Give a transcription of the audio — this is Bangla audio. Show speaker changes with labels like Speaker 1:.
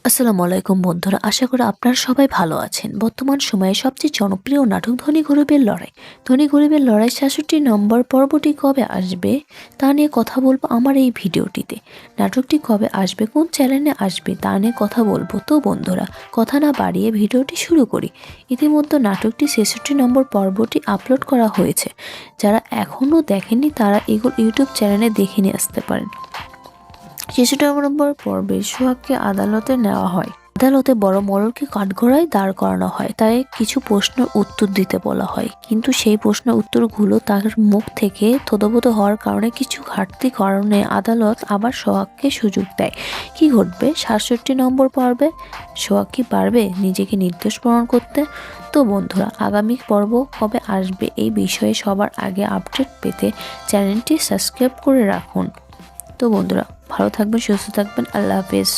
Speaker 1: আসসালামু আলাইকুম বন্ধুরা, আশা করি আপনারা সবাই ভালো আছেন। বর্তমান সময়ে সবচেয়ে জনপ্রিয় নাটক ধনী গরিবের লড়াই। ধনী গরিবের লড়াই ৬৭ নম্বর পর্বটি কবে আসবে তা নিয়ে কথা বলবো আমার এই ভিডিওটিতে। নাটকটি কবে আসবে, কোন চ্যানেলে আসবে তা নিয়ে কথা বলবো। তো বন্ধুরা, কথা না বাড়িয়ে ভিডিওটি শুরু করি। ইতিমধ্যে নাটকটি ৬৬ নম্বর পর্বটি আপলোড করা হয়েছে। যারা এখনও দেখেননি তারা এগুলো ইউটিউব চ্যানেলে দেখে নিয়ে আসতে পারেন। ৬৬ নম্বর পর্বে সোহাগকে আদালতে নেওয়া হয়। আদালতে বড় মোড়লকে কাঠগড়ায় দাঁড় করানো হয়, তাই কিছু প্রশ্নের উত্তর দিতে বলা হয়। কিন্তু সেই প্রশ্নের উত্তরগুলো তার মুখ থেকে থতমত হওয়ার কারণে কিছু ঘাটতি কারণে আদালত আবার সোহাগকে সুযোগ দেয়। কি ঘটবে ৬৭ নম্বর পর্বে? সোহাগ কি পারবে নিজেকে নির্দোষ প্রমাণ করতে? তো বন্ধুরা, আগামী পর্ব কবে আসবে এই বিষয়ে সবার আগে আপডেট পেতে চ্যানেলটি সাবস্ক্রাইব করে রাখুন। তো বন্ধুরা, ভালো থাকবেন, সুস্থ থাকবেন। আল্লাহ হাফেজ।